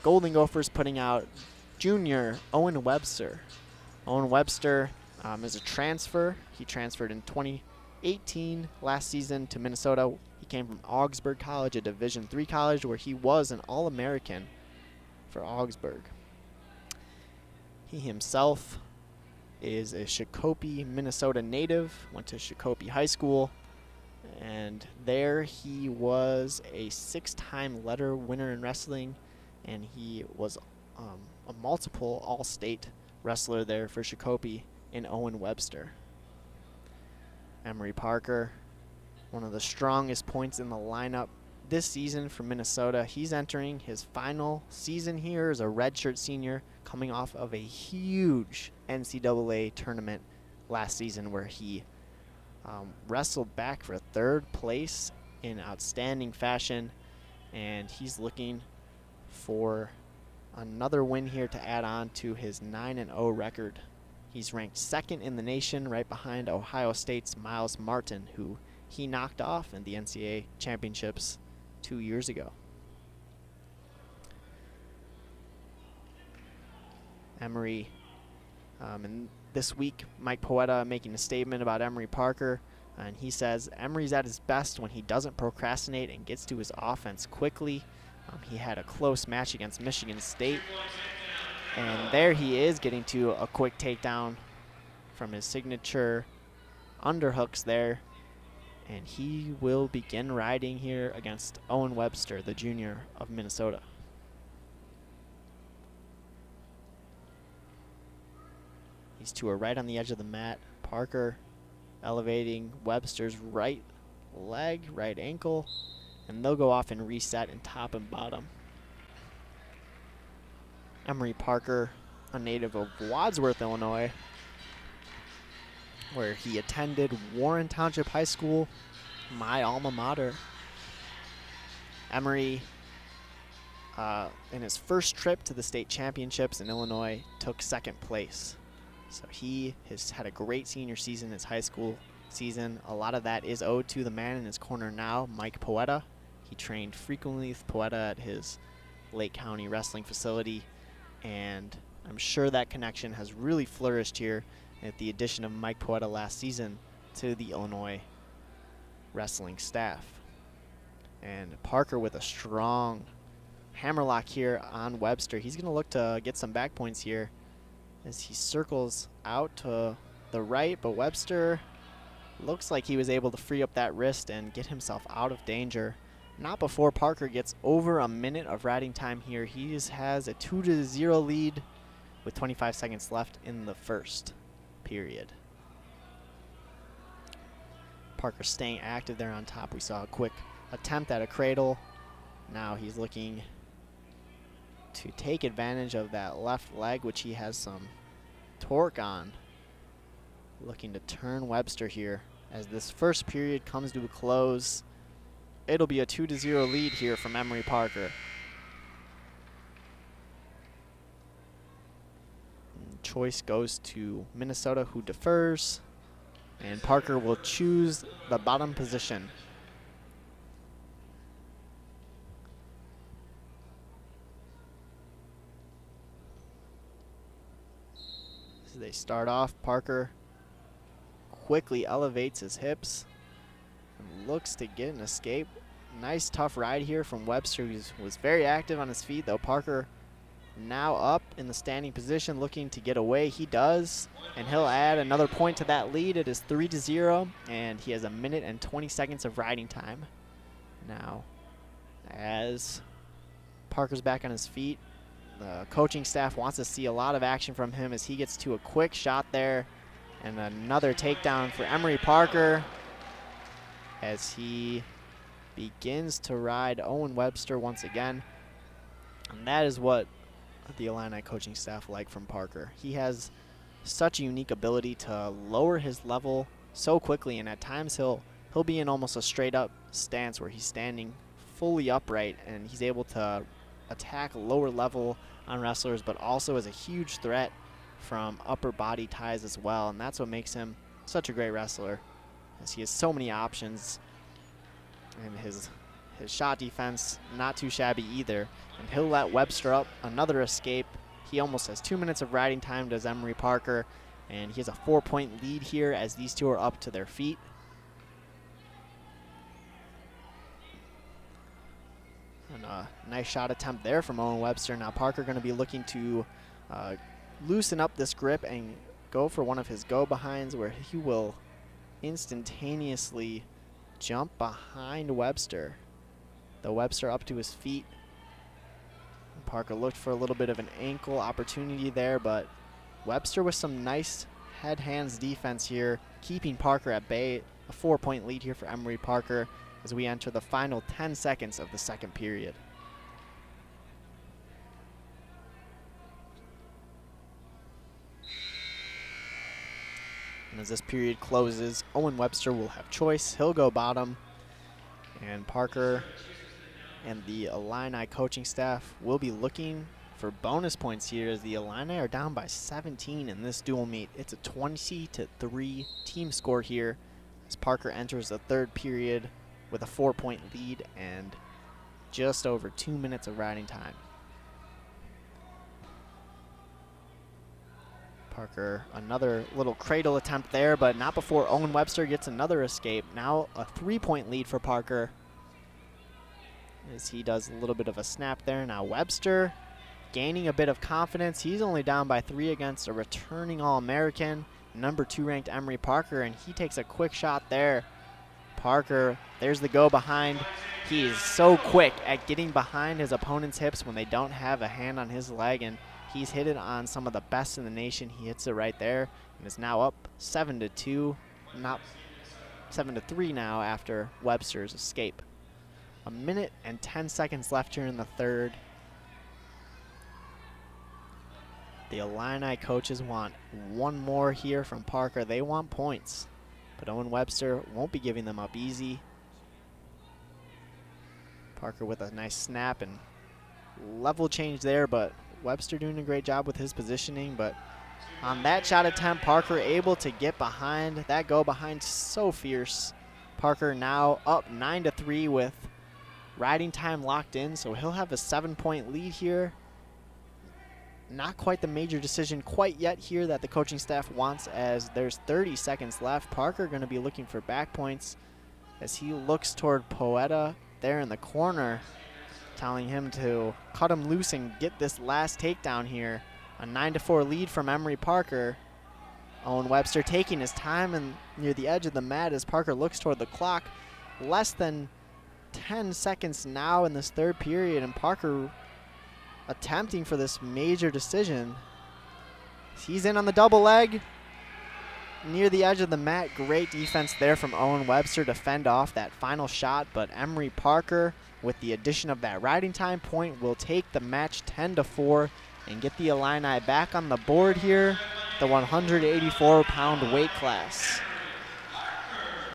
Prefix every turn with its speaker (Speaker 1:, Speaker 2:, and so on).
Speaker 1: Golden Gophers putting out junior Owen Webster. Owen Webster is a transfer. He transferred in 2018 last season to Minnesota. He came from Augsburg College, a Division III college, where he was an All-American for Augsburg. He himself is a Shakopee, Minnesota native, went to Shakopee High School, and there he was a 6-time letter winner in wrestling, and he was a multiple all-state wrestler there for Shakopee in Owen Webster. Emery Parker, one of the strongest points in the lineup this season for Minnesota. He's entering his final season here as a redshirt senior, coming off of a huge NCAA tournament last season where he wrestled back for 3rd place in outstanding fashion, and he's looking for another win here to add on to his 9-0 record. He's ranked 2nd in the nation, right behind Ohio State's Miles Martin, who he knocked off in the NCAA championships 2 years ago. Emery, and this week Mike Poeta making a statement about Emery Parker, and he says Emery's at his best when he doesn't procrastinate and gets to his offense quickly. He had a close match against Michigan State, and there he is getting to a quick takedown from his signature underhooks there, and he will begin riding here against Owen Webster, the junior of Minnesota. These two are right on the edge of the mat. Parker elevating Webster's right leg, right ankle, and they'll go off and reset in top and bottom. Emery Parker, a native of Wadsworth, Illinois, where he attended Warren Township High School, my alma mater. Emery, in his first trip to the state championships in Illinois, took 2nd place. So he has had a great senior season, his high school season. A lot of that is owed to the man in his corner now, Mike Poeta. He trained frequently with Poeta at his Lake County wrestling facility, and I'm sure that connection has really flourished here at the addition of Mike Poeta last season to the Illinois wrestling staff. And Parker with a strong hammerlock here on Webster. He's going to look to get some back points here as he circles out to the right, but Webster looks like he was able to free up that wrist and get himself out of danger. Not before Parker gets over a minute of riding time here. He has a 2-0 lead with 25 seconds left in the first period. Parker staying active there on top. We saw a quick attempt at a cradle. Now he's looking to take advantage of that left leg, which he has some torque on. Looking to turn Webster here as this first period comes to a close. It'll be a 2-0 lead here from Emery Parker. And choice goes to Minnesota, who defers, and Parker will choose the bottom position. So they start off, Parker quickly elevates his hips and looks to get an escape. Nice tough ride here from Webster, who was very active on his feet, though. Parker now up in the standing position looking to get away. He does, and he'll add another point to that lead. It is 3-0, and he has 1 minute and 20 seconds of riding time. Now, as Parker's back on his feet, the coaching staff wants to see a lot of action from him as he gets to a quick shot there, and another takedown for Emery Parker as he begins to ride Owen Webster once again. And that is what the Illini coaching staff like from Parker. He has such a unique ability to lower his level so quickly, and at times he'll be in almost a straight up stance where he's standing fully upright, and he's able to attack lower level on wrestlers, but also is a huge threat from upper body ties as well, and that's what makes him such a great wrestler, as he has so many options, and his his shot defense not too shabby either. And he'll let Webster up another escape. He almost has 2 minutes of riding time, does Emery Parker. And he has a 4-point lead here as these two are up to their feet. And a nice shot attempt there from Owen Webster. Now Parker going to be looking to loosen up this grip and go for one of his go-behinds where he will instantaneously jump behind Webster. The Webster up to his feet. Parker looked for a little bit of an ankle opportunity there, but Webster with some nice head-hands defense here, keeping Parker at bay. A 4-point lead here for Emery Parker as we enter the final 10 seconds of the second period. And as this period closes, Owen Webster will have choice. He'll go bottom, and Parker and the Illini coaching staff will be looking for bonus points here as the Illini are down by 17 in this dual meet. It's a 20-3 team score here as Parker enters the third period with a 4-point lead and just over 2 minutes of riding time. Parker, another little cradle attempt there, but not before Owen Webster gets another escape. Now a 3-point lead for Parker as he does a little bit of a snap there. Now Webster gaining a bit of confidence. He's only down by 3 against a returning All-American, number 2 ranked Emery Parker, and he takes a quick shot there. Parker, there's the go behind. He is so quick at getting behind his opponent's hips when they don't have a hand on his leg, and he's hit it on some of the best in the nation. He hits it right there and is now up 7-2, not 7-3 now after Webster's escape. 1 minute and 10 seconds left here in the third. The Illini coaches want one more here from Parker. They want points, but Owen Webster won't be giving them up easy. Parker with a nice snap and level change there, but Webster doing a great job with his positioning. But on that shot attempt, Parker able to get behind. That go behind so fierce. Parker now up 9-3 with riding time locked in, so he'll have a 7-point lead here. Not quite the major decision quite yet here that the coaching staff wants as there's 30 seconds left. Parker going to be looking for back points as he looks toward Poeta there in the corner, telling him to cut him loose and get this last takedown here. A 9-4 lead from Emery Parker. Owen Webster taking his time and near the edge of the mat as Parker looks toward the clock. Less than 10 seconds now in this third period, and Parker attempting for this major decision. He's in on the double leg near the edge of the mat. Great defense there from Owen Webster to fend off that final shot, but Emery Parker, with the addition of that riding time point, will take the match 10-4 and get the Illini back on the board here, the 184-pound weight class.